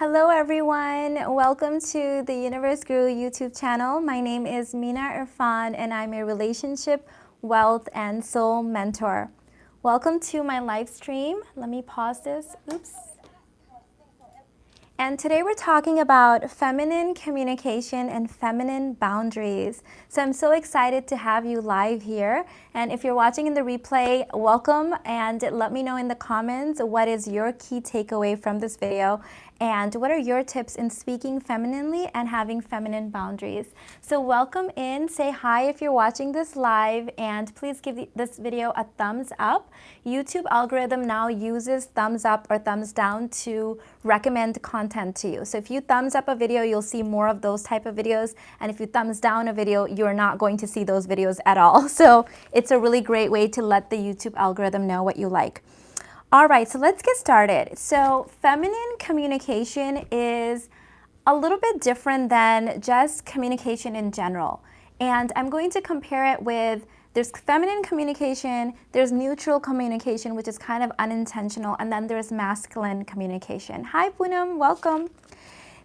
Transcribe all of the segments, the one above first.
Hello everyone, welcome to the Universe Guru YouTube channel. My name is Mina Irfan and I'm a relationship, wealth, and soul mentor. Welcome to my live stream. Let me pause this. Oops. And today we're talking about feminine communication and feminine boundaries. So I'm so excited to have you live here. And if you're watching in the replay, welcome, and let me know in the comments what is your key takeaway from this video and what are your tips in speaking femininely and having feminine boundaries. So welcome in, say hi if you're watching this live, and please give this video a thumbs up. YouTube algorithm now uses thumbs up or thumbs down to recommend content to you. So if you thumbs up a video, you'll see more of those type of videos, and if you thumbs down a video, you're not going to see those videos at all. So it's a really great way to let the YouTube algorithm know what you like. All right, so let's get started. So feminine communication is a little bit different than just communication in general. And I'm going to compare it with, there's feminine communication, there's neutral communication, which is kind of unintentional, and then there's masculine communication. Hi, Poonam, welcome.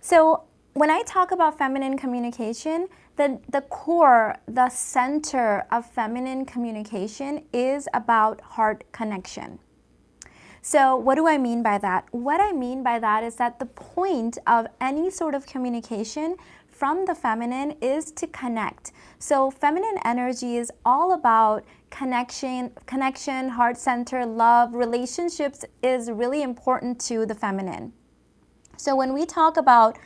So when I talk about feminine communication, the core, the center of feminine communication is about heart connection. So what do I mean by that? What I mean by that is that the point of any sort of communication from the feminine is to connect. So feminine energy is all about connection, heart center, love, relationships is really important to the feminine. So when we talk about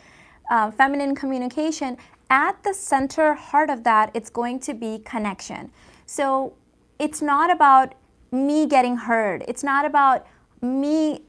feminine communication, at the center heart of that, it's going to be connection. So it's not about me getting heard. It's not about me,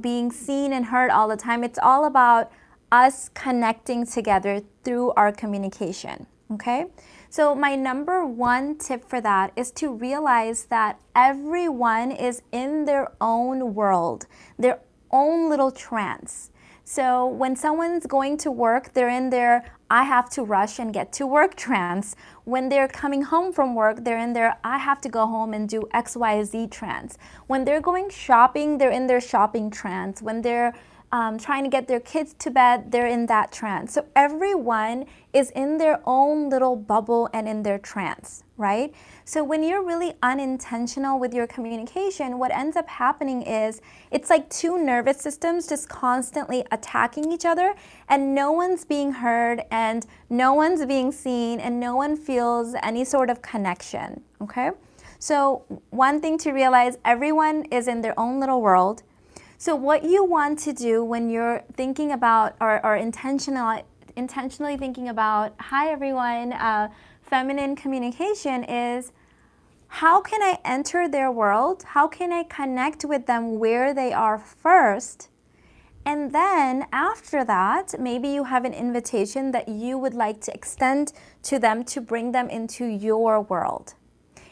being seen and heard all the time. It's all about us connecting together through our communication, okay? So my number one tip for that is to realize that everyone is in their own world, their own little trance. So when someone's going to work, they're in their I have to rush and get to work trance. When they're coming home from work, they're in their I have to go home and do XYZ trance. When they're going shopping, they're in their shopping trance. When they're trying to get their kids to bed, they're in that trance. So everyone is in their own little bubble and in their trance, right? So when you're really unintentional with your communication, what ends up happening is it's like two nervous systems just constantly attacking each other, and no one's being heard and no one's being seen and no one feels any sort of connection, okay? So one thing to realize, everyone is in their own little world. So what you want to do when you're thinking about or intentionally thinking about, hi everyone, feminine communication is, how can I enter their world? How can I connect with them where they are first? And then after that, maybe you have an invitation that you would like to extend to them to bring them into your world.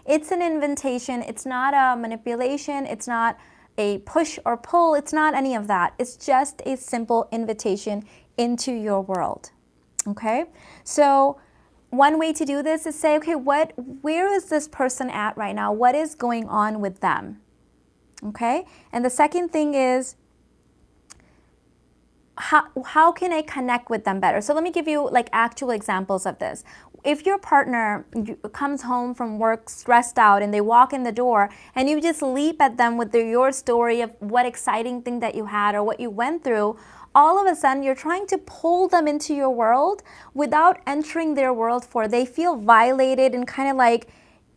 It's an invitation. It's not a manipulation. It's not a push or pull. It's not any of that. It's just a simple invitation into your world. Okay? So one way to do this is say, okay, where is this person at right now? What is going on with them? Okay? And the second thing is, how can I connect with them better? So let me give you like actual examples of this. If your partner comes home from work stressed out and they walk in the door and you just leap at them with your story of what exciting thing that you had or what you went through, all of a sudden you're trying to pull them into your world without entering their world they feel violated and kind of like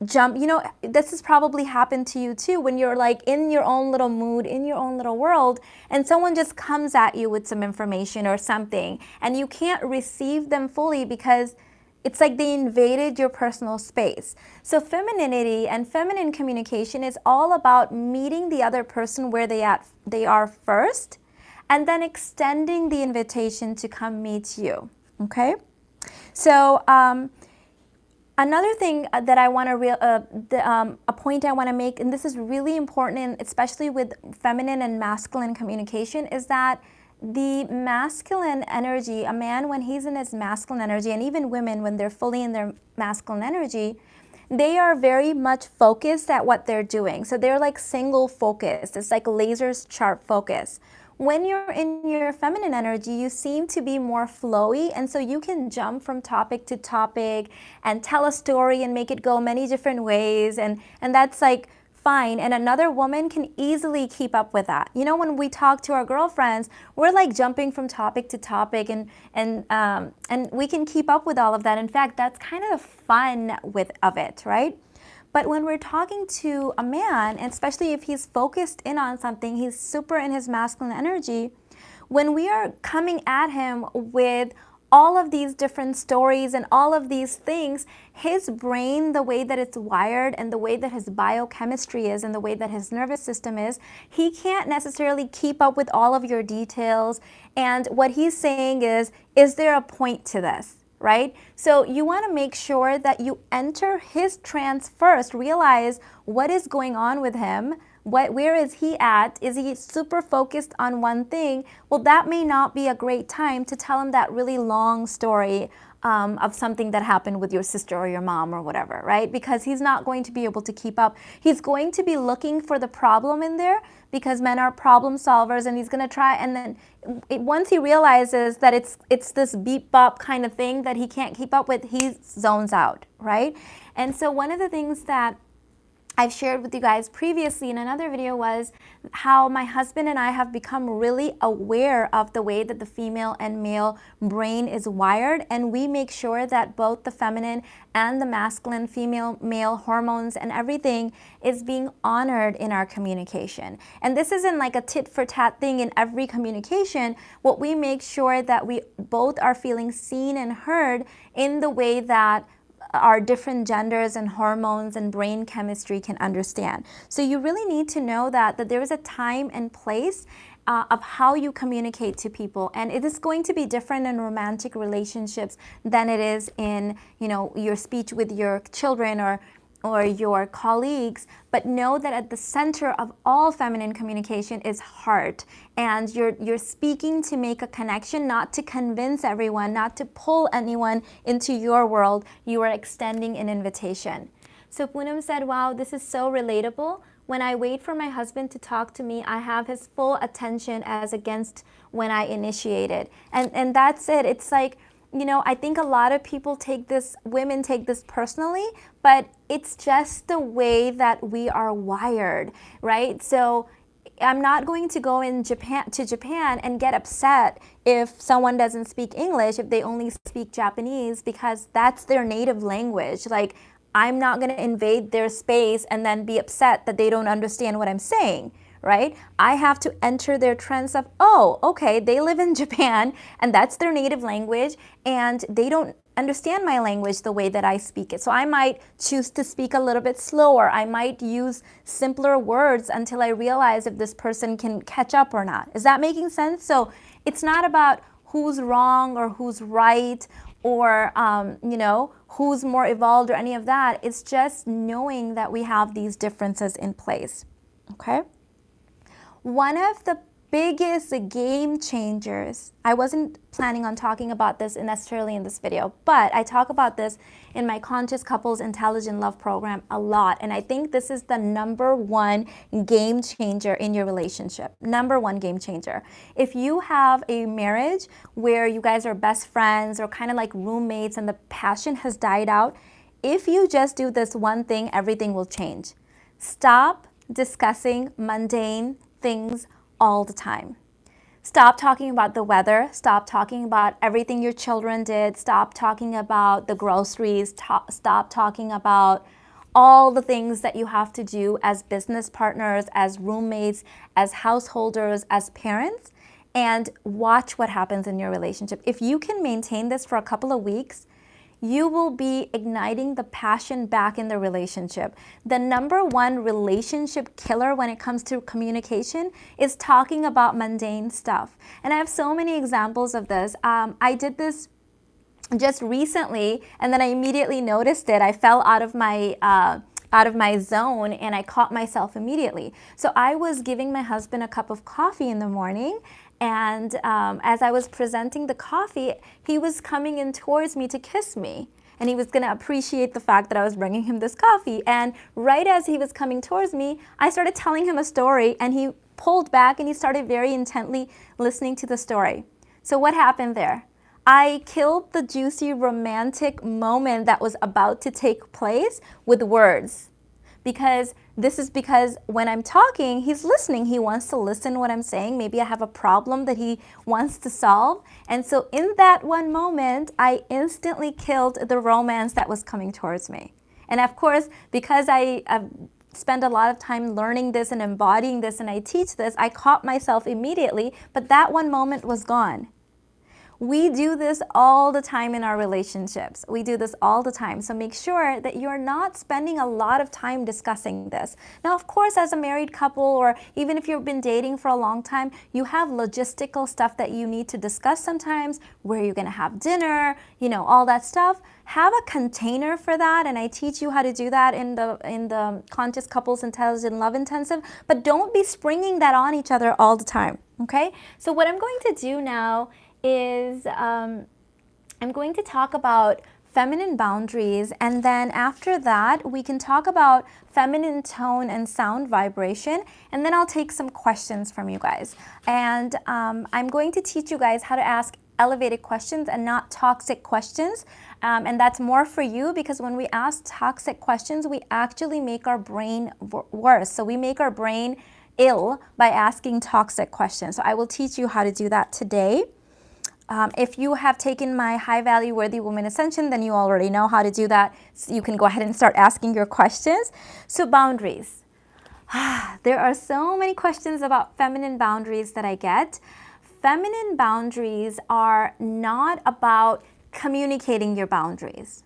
jump. This has probably happened to you too, when you're like in your own little mood, in your own little world, and someone just comes at you with some information or something and you can't receive them fully because it's like they invaded your personal space. So femininity and feminine communication is all about meeting the other person where they are first, and then extending the invitation to come meet you, okay? So another thing that I want to, a point I want to make, and this is really important, especially with feminine and masculine communication, is that the masculine energy, a man when he's in his masculine energy, and even women when they're fully in their masculine energy, they are very much focused at what they're doing. So they're like single focused. It's like laser sharp focus. When you're in your feminine energy, you seem to be more flowy, and so you can jump from topic to topic and tell a story and make it go many different ways, and that's like fine. And another woman can easily keep up with that. You know, when we talk to our girlfriends, we're like jumping from topic to topic, and we can keep up with all of that. In fact, that's kind of the fun of it, right? But when we're talking to a man, and especially if he's focused in on something, he's super in his masculine energy, when we are coming at him with all of these different stories and all of these things, his brain, the way that it's wired and the way that his biochemistry is and the way that his nervous system is, he can't necessarily keep up with all of your details. And what he's saying is there a point to this? Right? So you want to make sure that you enter his trance first, realize what is going on with him, where is he at? Is he super focused on one thing? Well, that may not be a great time to tell him that really long story of something that happened with your sister or your mom or whatever, right? Because he's not going to be able to keep up. He's going to be looking for the problem in there, because men are problem solvers, and he's going to try, and then once he realizes that it's this beep bop kind of thing that he can't keep up with, he zones out, right? And so one of the things that I've shared with you guys previously in another video was how my husband and I have become really aware of the way that the female and male brain is wired, and we make sure that both the feminine and the masculine, female, male hormones and everything is being honored in our communication. And this isn't like a tit for tat thing in every communication. What we make sure that we both are feeling seen and heard in the way that our different genders and hormones and brain chemistry can understand. So you really need to know that there is a time and place of how you communicate to people, and it is going to be different in romantic relationships than it is in, you know, your speech with your children or your colleagues. But know that at the center of all feminine communication is heart, and you're speaking to make a connection, not to convince everyone, not to pull anyone into your world. You are extending an invitation. So Poonam said, wow, this is so relatable. When I wait for my husband to talk to me, I have his full attention as against when I initiated. And that's it. It's like, you know, I think a lot of people women take this personally, but it's just the way that we are wired, right? So I'm not going to go to Japan and get upset if someone doesn't speak English, if they only speak Japanese, because that's their native language. Like, I'm not going to invade their space and then be upset that they don't understand what I'm saying, right? I have to enter their trance of, oh, okay, they live in Japan and that's their native language, and they don't understand my language the way that I speak it. So I might choose to speak a little bit slower. I might use simpler words until I realize if this person can catch up or not. Is that making sense? So it's not about who's wrong or who's right, or you know, who's more evolved or any of that. It's just knowing that we have these differences in place, okay? One of the biggest game changers, I wasn't planning on talking about this necessarily in this video, but I talk about this in my Conscious Couples Intelligent Love program a lot, and I think this is the #1 game changer in your relationship. #1 game changer. If you have a marriage where you guys are best friends or kind of like roommates and the passion has died out, if you just do this one thing, everything will change. Stop discussing mundane things all the time. Stop talking about the weather. Stop talking about everything your children did. Stop talking about the groceries. Stop talking about all the things that you have to do as business partners, as roommates, as householders, as parents, and watch what happens in your relationship. If you can maintain this for a couple of weeks, you will be igniting the passion back in the relationship. The #1 relationship killer when it comes to communication is talking about mundane stuff. And I have so many examples of this. I did this just recently, and then I immediately noticed it. I fell out of my zone, and I caught myself immediately. So I was giving my husband a cup of coffee in the morning, and as I was presenting the coffee, he was coming in towards me to kiss me. And he was going to appreciate the fact that I was bringing him this coffee. And right as he was coming towards me, I started telling him a story, and he pulled back and he started very intently listening to the story. So what happened there? I killed the juicy romantic moment that was about to take place with words. Because when I'm talking, he's listening. He wants to listen to what I'm saying. Maybe I have a problem that he wants to solve. And so in that one moment, I instantly killed the romance that was coming towards me. And of course, because I spend a lot of time learning this and embodying this and I teach this, I caught myself immediately, but that one moment was gone. We do this all the time in our relationships. We do this all the time. So make sure that you're not spending a lot of time discussing this. Now, of course, as a married couple, or even if you've been dating for a long time, you have logistical stuff that you need to discuss sometimes, where you're gonna have dinner, all that stuff. Have a container for that, and I teach you how to do that in the Conscious Couples Intelligent Love Intensive, but don't be springing that on each other all the time, okay? So what I'm going to do now is I'm going to talk about feminine boundaries, and then after that we can talk about feminine tone and sound vibration, and then I'll take some questions from you guys. And I'm going to teach you guys how to ask elevated questions and not toxic questions, and that's more for you, because when we ask toxic questions, we actually make our brain worse. So we make our brain ill by asking toxic questions. So I will teach you how to do that today. If you have taken my High Value Worthy Woman Ascension, then you already know how to do that. So you can go ahead and start asking your questions. So boundaries. There are so many questions about feminine boundaries that I get. Feminine boundaries are not about communicating your boundaries.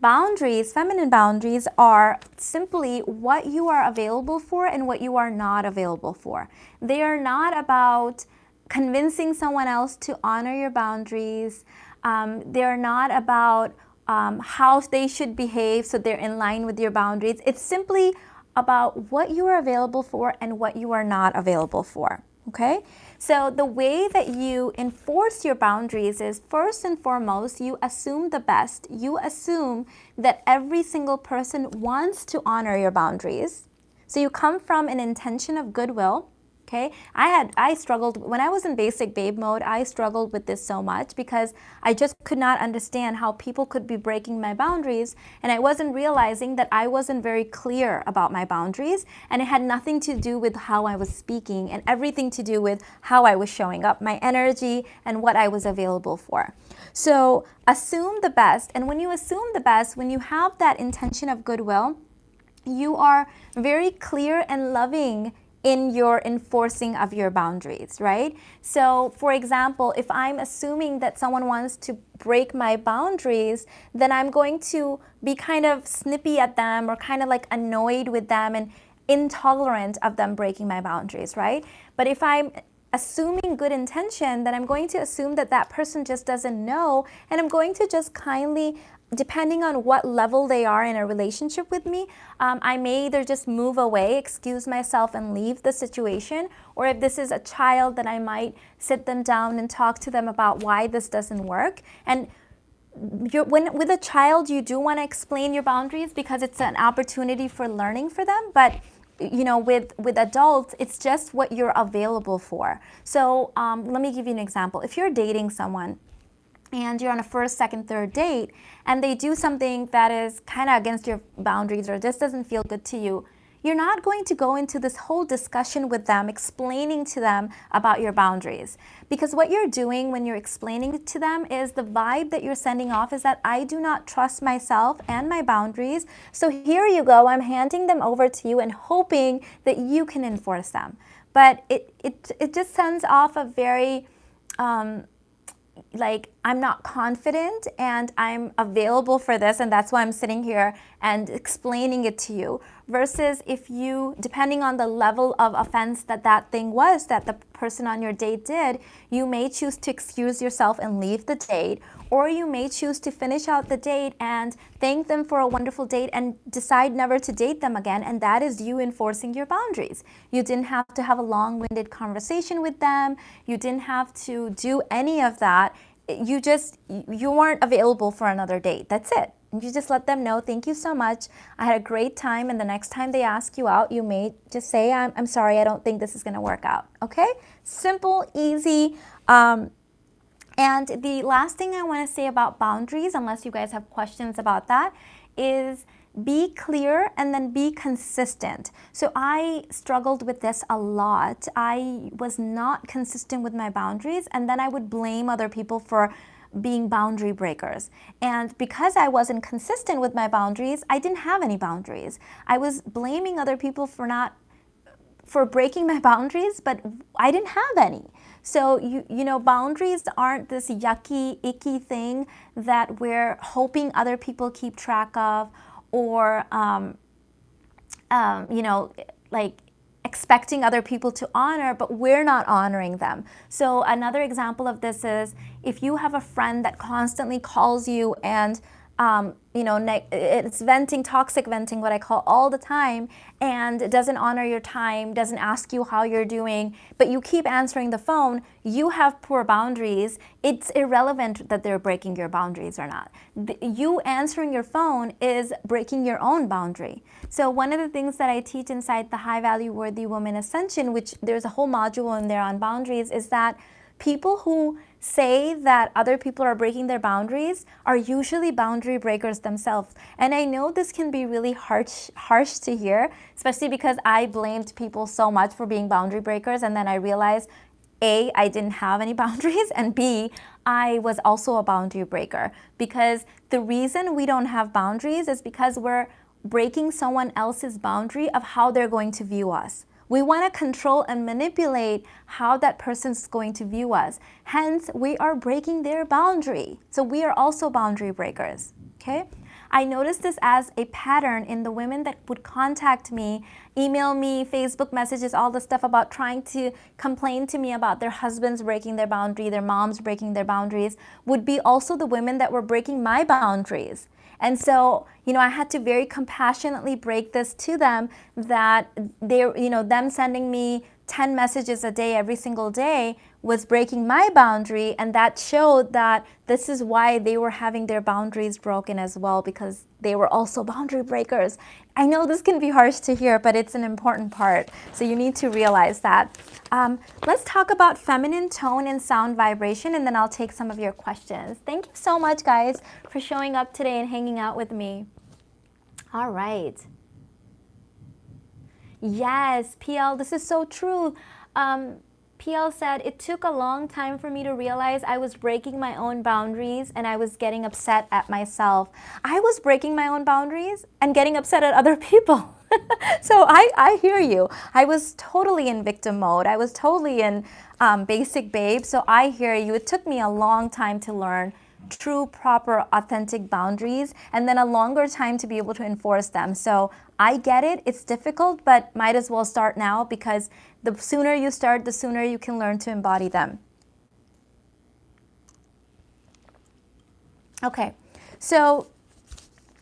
Feminine boundaries are simply what you are available for and what you are not available for. They are not about convincing someone else to honor your boundaries. They're not about how they should behave so they're in line with your boundaries. It's simply about what you are available for and what you are not available for, okay? So the way that you enforce your boundaries is, first and foremost, you assume the best. You assume that every single person wants to honor your boundaries. So you come from an intention of goodwill. Okay, I struggled when I was in basic babe mode. I struggled with this so much because I just could not understand how people could be breaking my boundaries, and I wasn't realizing that I wasn't very clear about my boundaries, and it had nothing to do with how I was speaking and everything to do with how I was showing up, my energy, and what I was available for. So assume the best, and when you assume the best, when you have that intention of goodwill, you are very clear and loving in your enforcing of your boundaries, right? So for example, if I'm assuming that someone wants to break my boundaries, then I'm going to be kind of snippy at them, or kind of like annoyed with them and intolerant of them breaking my boundaries, right? But if I'm assuming good intention, then I'm going to assume that that person just doesn't know, and I'm going to just kindly, depending on what level they are in a relationship with me, I may either just move away, excuse myself, and leave the situation, or if this is a child, then I might sit them down and talk to them about why this doesn't work. And with a child, you do want to explain your boundaries because it's an opportunity for learning for them, but with adults, it's just what you're available for. So let me give you an example. If you're dating someone, and you're on a first, second, third date, and they do something that is kind of against your boundaries or just doesn't feel good to you, you're not going to go into this whole discussion with them, explaining to them about your boundaries. Because what you're doing when you're explaining it to them is the vibe that you're sending off is that I do not trust myself and my boundaries, so here you go, I'm handing them over to you and hoping that you can enforce them. But it just sends off a very, like, I'm not confident and I'm available for this, and that's why I'm sitting here and explaining it to you. Versus if you, depending on the level of offense that thing was that the person on your date did, you may choose to excuse yourself and leave the date, or you may choose to finish out the date and thank them for a wonderful date and decide never to date them again, and that is you enforcing your boundaries. You didn't have to have a long-winded conversation with them. You didn't have to do any of that. You weren't available for another date. That's it. And you just let them know, thank you so much. I had a great time. And the next time they ask you out, you may just say, I'm sorry, I don't think this is going to work out. Okay? Simple, easy. And the last thing I want to say about boundaries, unless you guys have questions about that, is be clear and then be consistent. So I struggled with this a lot. I was not consistent with my boundaries, and then I would blame other people for being boundary breakers. And because I wasn't consistent with my boundaries, I didn't have any boundaries. I was blaming other people for breaking my boundaries, but I didn't have any. So, you know, boundaries aren't this yucky, icky thing that we're hoping other people keep track of, or, you know, like expecting other people to honor, but we're not honoring them. So another example of this is if you have a friend that constantly calls you and you know, it's venting, toxic venting, what I call, all the time, and doesn't honor your time, doesn't ask you how you're doing, but you keep answering the phone, you have poor boundaries. It's irrelevant that they're breaking your boundaries or not. You answering your phone is breaking your own boundary. So one of the things that I teach inside the High Value Worthy Woman Ascension, which there's a whole module in there on boundaries, is that people who say that other people are breaking their boundaries are usually boundary breakers themselves. And I know this can be really harsh to hear, especially because I blamed people so much for being boundary breakers, and then I realized, A, I didn't have any boundaries, and B, I was also a boundary breaker. Because the reason we don't have boundaries is because we're breaking someone else's boundary of how they're going to view us. We want to control and manipulate how that person's going to view us. Hence, we are breaking their boundary. So we are also boundary breakers, okay? I noticed this as a pattern in the women that would contact me, email me, Facebook messages, all the stuff about trying to complain to me about their husbands breaking their boundary, their moms breaking their boundaries, would be also the women that were breaking my boundaries. And so, you know, I had to very compassionately break this to them, that they're, you know, them sending me 10 messages a day every single day was breaking my boundary, and that showed that this is why they were having their boundaries broken as well, because they were also boundary breakers. I know this can be harsh to hear, but it's an important part, so you need to realize that. Let's talk about feminine tone and sound vibration, and then I'll take some of your questions. Thank you so much, guys, for showing up today and hanging out with me. All right. Yes, PL, this is so true. PL said, it took a long time for me to realize I was breaking my own boundaries and I was getting upset at myself. I was breaking my own boundaries and getting upset at other people. So I hear you. I was totally in victim mode. I was totally in basic babe. So I hear you. It took me a long time to learn true, proper, authentic boundaries, and then a longer time to be able to enforce them. So I get it. It's difficult, but might as well start now, because the sooner you start, the sooner you can learn to embody them. Okay, so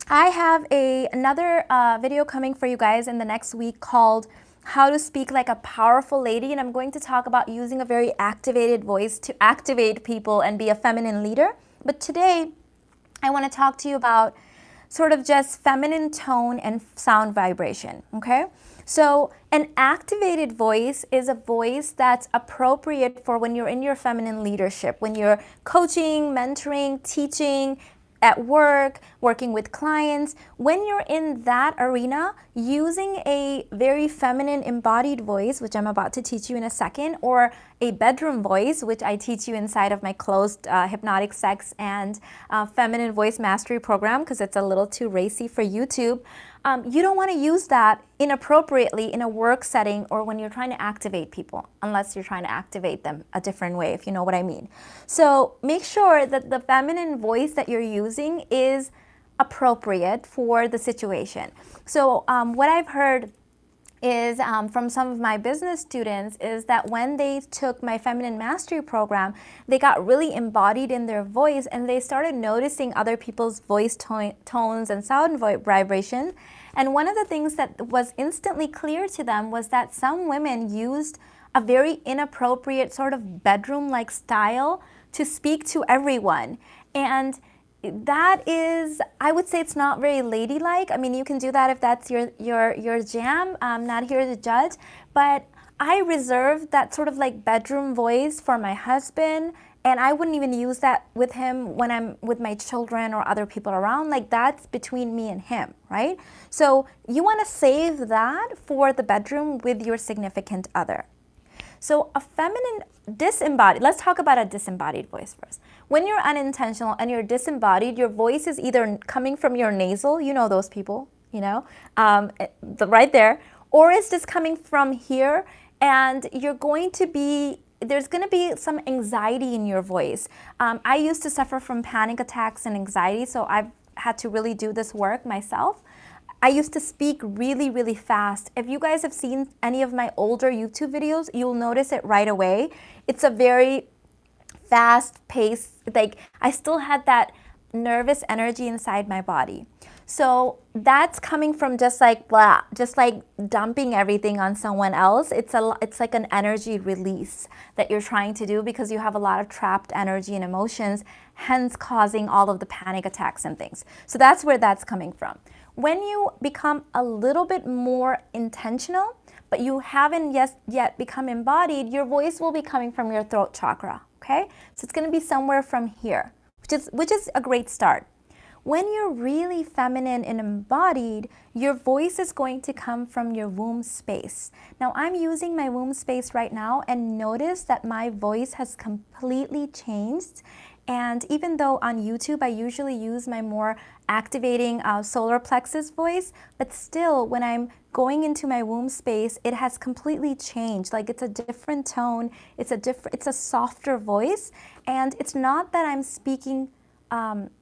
I have another video coming for you guys in the next week called How to Speak Like a Powerful Lady, and I'm going to talk about using a very activated voice to activate people and be a feminine leader. But today, I want to talk to you about sort of just feminine tone and sound vibration, okay? So an activated voice is a voice that's appropriate for when you're in your feminine leadership, when you're coaching, mentoring, teaching, at work, working with clients. When you're in that arena, using a very feminine embodied voice, which I'm about to teach you in a second, or a bedroom voice, which I teach you inside of my closed hypnotic sex and feminine voice mastery program, because it's a little too racy for YouTube. You don't want to use that inappropriately in a work setting or when you're trying to activate people, unless you're trying to activate them a different way, if you know what I mean. So make sure that the feminine voice that you're using is appropriate for the situation. So what I've heard is from some of my business students is that when they took my feminine mastery program, they got really embodied in their voice, and they started noticing other people's voice tones and sound vibration. And one of the things that was instantly clear to them was that some women used a very inappropriate sort of bedroom-like style to speak to everyone. And that is, I would say it's not very ladylike. I mean, you can do that if that's your jam. I'm not here to judge, but I reserve that sort of like bedroom voice for my husband, and I wouldn't even use that with him when I'm with my children or other people around. Like, that's between me and him, right? So you want to save that for the bedroom with your significant other. So a feminine disembodied, let's talk about a disembodied voice first. When you're unintentional and you're disembodied, your voice is either coming from your nasal, you know those people, you know, right there, or it's just coming from here, and you're going to be, there's going to be some anxiety in your voice. I used to suffer from panic attacks and anxiety, so I've had to really do this work myself. I used to speak really, really fast. If you guys have seen any of my older YouTube videos, you'll notice it right away. It's a very fast pace, like I still had that nervous energy inside my body. So that's coming from just like blah, just like dumping everything on someone else. It's like an energy release that you're trying to do because you have a lot of trapped energy and emotions, hence causing all of the panic attacks and things. So that's where that's coming from. When you become a little bit more intentional, but you haven't yet become embodied, your voice will be coming from your throat chakra, okay? So it's going to be somewhere from here, which is a great start. When you're really feminine and embodied, your voice is going to come from your womb space. Now, I'm using my womb space right now, and notice that my voice has completely changed. And even though on YouTube I usually use my more activating solar plexus voice, but still when I'm going into my womb space, it has completely changed. Like, it's a different tone, it's a softer voice, and it's not that I'm speaking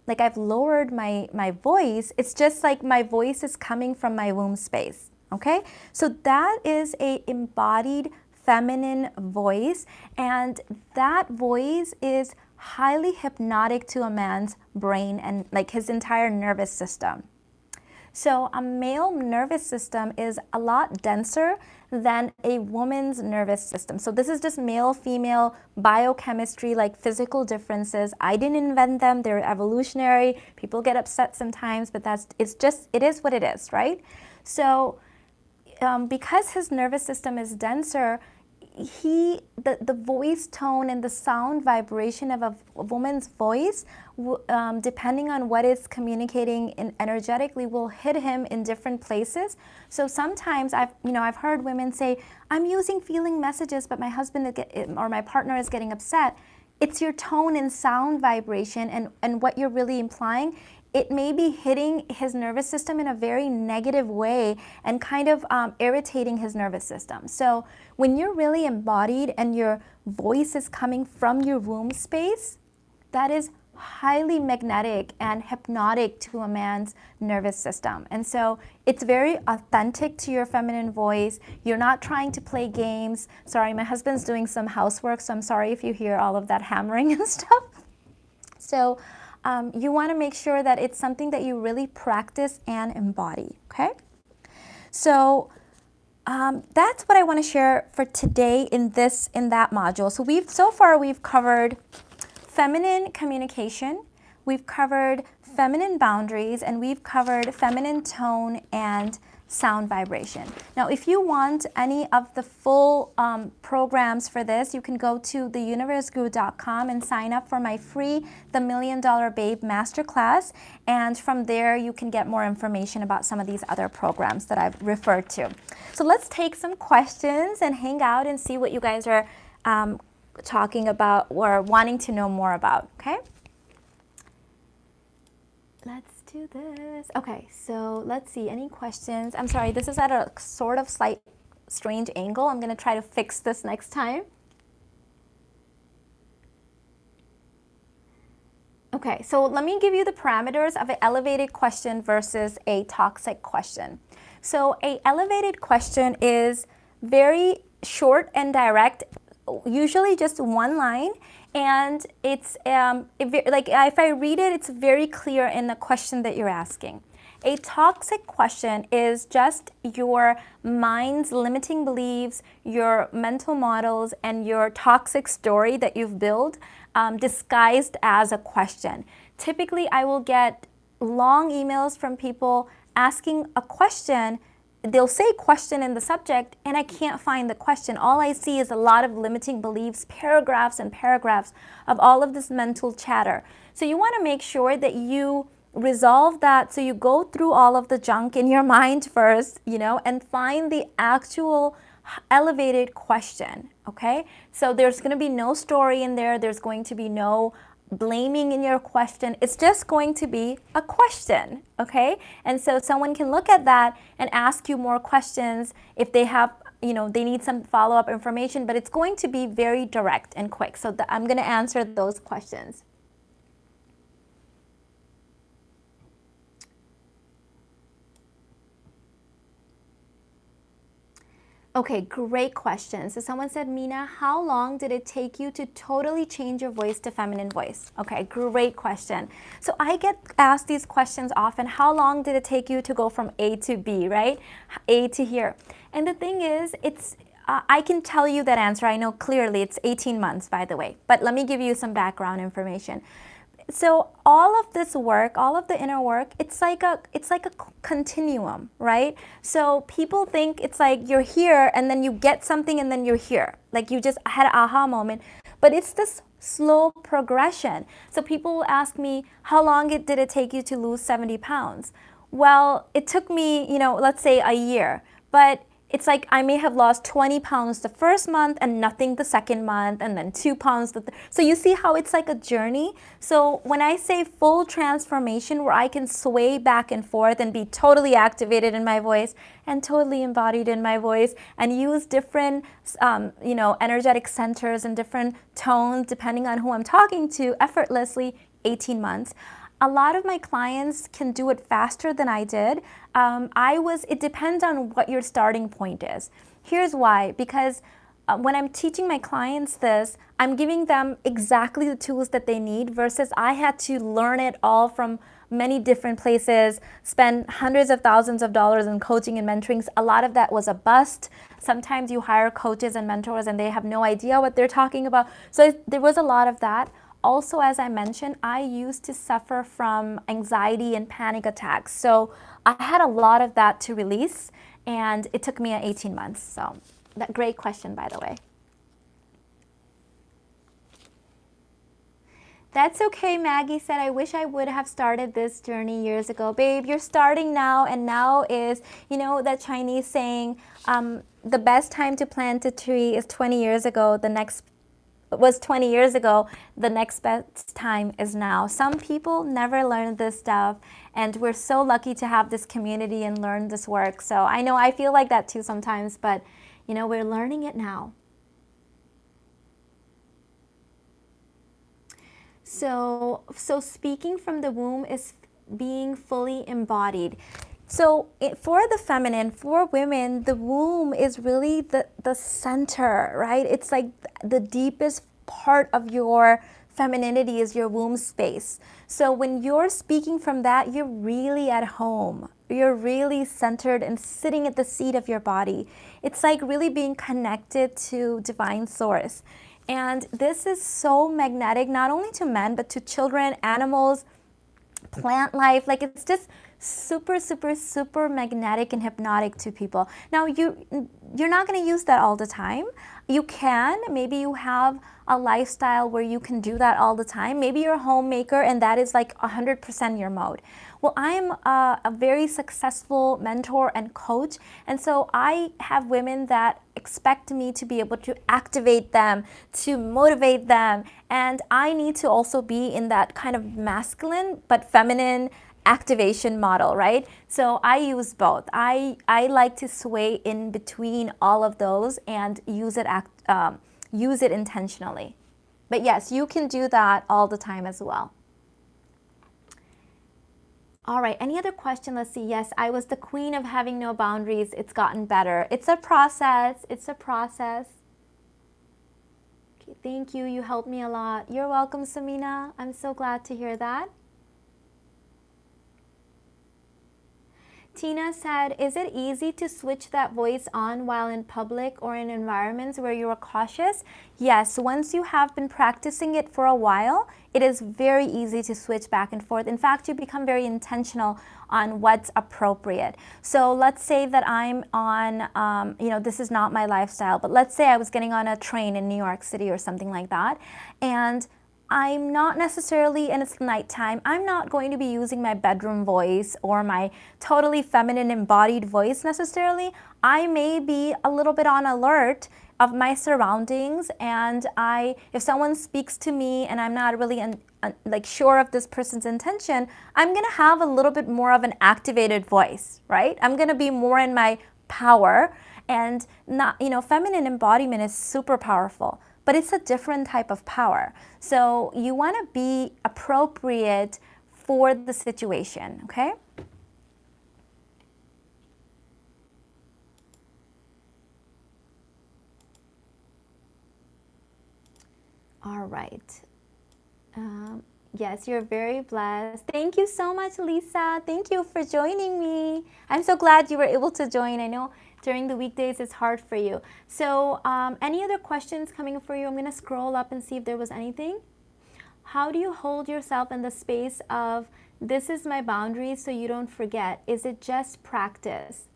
like I've lowered my voice. It's just like my voice is coming from my womb space, okay? So that is a embodied feminine voice, and that voice is highly hypnotic to a man's brain and like his entire nervous system. So a male nervous system is a lot denser than a woman's nervous system. So this is just male, female, biochemistry, like physical differences. I didn't invent them, they're evolutionary. People get upset sometimes, but it is what it is, right? So because his nervous system is denser, the voice tone and the sound vibration of a woman's voice, depending on what it's communicating energetically, will hit him in different places. So sometimes I've heard women say, "I'm using feeling messages, but my husband or my partner is getting upset." It's your tone and sound vibration and what you're really implying. It may be hitting his nervous system in a very negative way and kind of irritating his nervous system. So when you're really embodied and your voice is coming from your womb space, that is highly magnetic and hypnotic to a man's nervous system. And so it's very authentic to your feminine voice. You're not trying to play games. Sorry, my husband's doing some housework, so I'm sorry if you hear all of that hammering and stuff. So you want to make sure that it's something that you really practice and embody, okay? So that's what I want to share for today in that module. So so far we've covered feminine communication, we've covered feminine boundaries, and we've covered feminine tone and sound vibration. Now, if you want any of the full programs for this, you can go to theuniverseguru.com and sign up for my free The $1 Million Babe Masterclass. And from there, you can get more information about some of these other programs that I've referred to. So let's take some questions and hang out and see what you guys are talking about or wanting to know more about, okay? Let's do this. Okay, so let's see, any questions? I'm sorry, this is at a sort of slight strange angle. I'm gonna try to fix this next time. Okay, so let me give you the parameters of an elevated question versus a toxic question. So an elevated question is very short and direct, usually just one line, and it's like if I read it, it's very clear in the question that you're asking. A toxic question is just your mind's limiting beliefs, your mental models, and your toxic story that you've built disguised as a question. Typically, I will get long emails from people asking a question. They'll say question in the subject and I can't find the question. All I see is a lot of limiting beliefs, paragraphs and paragraphs of all of this mental chatter. So you want to make sure that you resolve that. So you go through all of the junk in your mind first, and find the actual elevated question, okay? So there's going to be no story in there. There's going to be no blaming in your question. It's just going to be a question, okay? And so someone can look at that and ask you more questions if they have, they need some follow-up information, but it's going to be very direct and quick. So I'm going to answer those questions. Okay, great question. So someone said, Mina, how long did it take you to totally change your voice to feminine voice? Okay, great question. So I get asked these questions often. How long did it take you to go from A to B, right? A to here. And the thing is, I can tell you that answer. I know clearly it's 18 months, by the way. But let me give you some background information. So all of this work, all of the inner work, it's like a continuum, right? So people think it's like you're here and then you get something and then you're here. Like you just had an aha moment, but it's this slow progression. So people will ask me, how long did it take you to lose 70 pounds? Well, it took me, let's say a year, but it's like I may have lost 20 pounds the first month and nothing the second month, and then 2 pounds. So you see how it's like a journey? So when I say full transformation where I can sway back and forth and be totally activated in my voice and totally embodied in my voice and use different, energetic centers and different tones depending on who I'm talking to effortlessly, 18 months. A lot of my clients can do it faster than I did. It depends on what your starting point is. Here's why, because when I'm teaching my clients this, I'm giving them exactly the tools that they need versus I had to learn it all from many different places, spend hundreds of thousands of dollars in coaching and mentoring. A lot of that was a bust. Sometimes you hire coaches and mentors and they have no idea what they're talking about. So there was a lot of that. Also, as I mentioned, I used to suffer from anxiety and panic attacks. So I had a lot of that to release, and it took me 18 months. So that great question, by the way. That's okay, Maggie said, I wish I would have started this journey years ago. Babe, you're starting now, and now is, that Chinese saying, the best time to plant a tree is 20 years ago. The next best time is now. Some people never learn this stuff, and we're so lucky to have this community and learn this work. So I know I feel like that too sometimes, but we're learning it now. So speaking from the womb is being fully embodied. So for the feminine, for women, the womb is really the center, right? It's like the deepest part of your femininity is your womb space. So when you're speaking from that, you're really at home. You're really centered and sitting at the seat of your body. It's like really being connected to divine source. And this is so magnetic, not only to men, but to children, animals, plant life. Like it's just super, super, super magnetic and hypnotic to people. Now, you're not going to use that all the time. You can. Maybe you have a lifestyle where you can do that all the time. Maybe you're a homemaker and that is like 100% your mode. Well, I'm a very successful mentor and coach, and so I have women that expect me to be able to activate them, to motivate them, and I need to also be in that kind of masculine but feminine activation model, right? So I use both. I like to sway in between all of those and use it intentionally. But yes, you can do that all the time as well. All right, any other question? Let's see. Yes, I was the queen of having no boundaries. It's gotten better. It's a process. It's a process. Okay, thank you. You helped me a lot. You're welcome, Samina. I'm so glad to hear that. Tina said, is it easy to switch that voice on while in public or in environments where you are cautious? Yes, once you have been practicing it for a while, it is very easy to switch back and forth. In fact, you become very intentional on what's appropriate. So let's say that I'm on, this is not my lifestyle, but let's say I was getting on a train in New York City or something like that, and I'm not necessarily, and it's nighttime, I'm not going to be using my bedroom voice or my totally feminine embodied voice necessarily. I may be a little bit on alert of my surroundings, and if someone speaks to me and I'm not really sure of this person's intention, I'm gonna have a little bit more of an activated voice, right? I'm gonna be more in my power, and not, feminine embodiment is super powerful, but it's a different type of power. So you want to be appropriate for the situation, okay? All right. Yes, you're very blessed. Thank you so much, Lisa. Thank you for joining me. I'm so glad you were able to join. I know during the weekdays it's hard for you. So any other questions coming for you? I'm going to scroll up and see if there was anything. How do you hold yourself in the space of, this is my boundary so you don't forget? Is it just practice?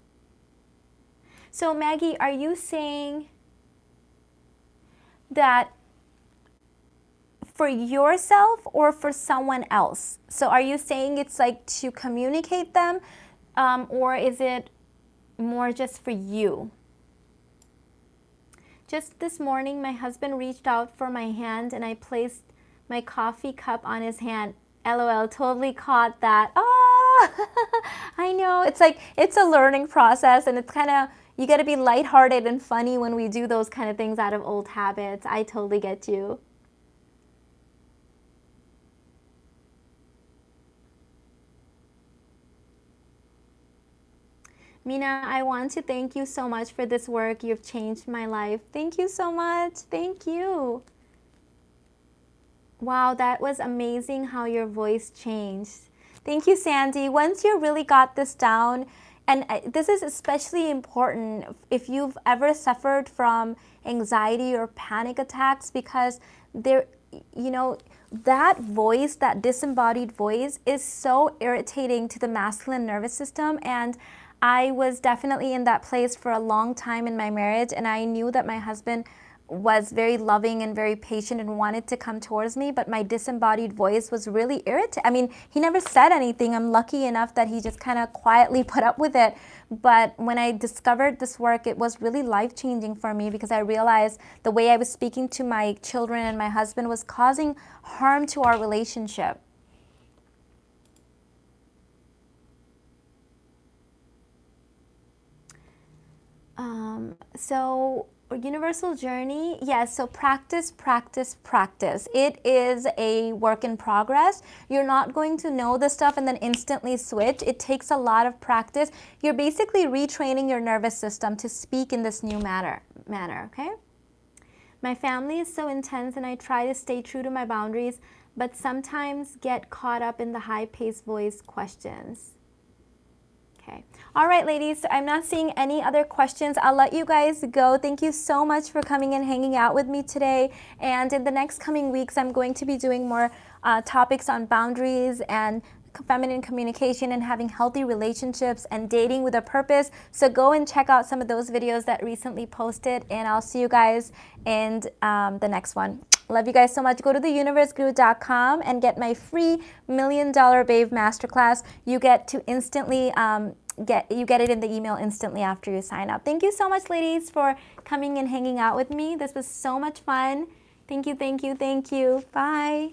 So Maggie, are you saying that for yourself or for someone else? So are you saying it's like to communicate them, or is it more just for you? Just this morning, my husband reached out for my hand and I placed my coffee cup on his hand. LOL, totally caught that. Oh, I know. It's like, it's a learning process, and it's kind of, you got to be lighthearted and funny when we do those kind of things out of old habits. I totally get you. Mina, I want to thank you so much for this work. You've changed my life. Thank you so much. Thank you. Wow, that was amazing how your voice changed. Thank you, Sandy. Once you really got this down, and this is especially important if you've ever suffered from anxiety or panic attacks, because there, that voice, that disembodied voice, is so irritating to the masculine nervous system. And I was definitely in that place for a long time in my marriage, and I knew that my husband was very loving and very patient and wanted to come towards me, but my disembodied voice was really irritating. I mean, he never said anything. I'm lucky enough that he just kind of quietly put up with it. But when I discovered this work, it was really life-changing for me, because I realized the way I was speaking to my children and my husband was causing harm to our relationship. So universal journey, yes, so practice, practice, practice. It is a work in progress. You're not going to know the stuff and then instantly switch. It takes a lot of practice. You're basically retraining your nervous system to speak in this new manner, okay? My family is so intense and I try to stay true to my boundaries, but sometimes get caught up in the high-paced voice questions. Okay. All right, ladies, so I'm not seeing any other questions. I'll let you guys go. Thank you so much for coming and hanging out with me today. And in the next coming weeks, I'm going to be doing more topics on boundaries and feminine communication and having healthy relationships and dating with a purpose. So go and check out some of those videos that recently posted, and I'll see you guys in the next one. Love you guys so much. Go to theuniverseguru.com and get my free $1 Million Babe Masterclass. You get to instantly get it in the email instantly after you sign up. Thank you so much, ladies, for coming and hanging out with me. This was so much fun. Thank you, thank you, thank you. Bye.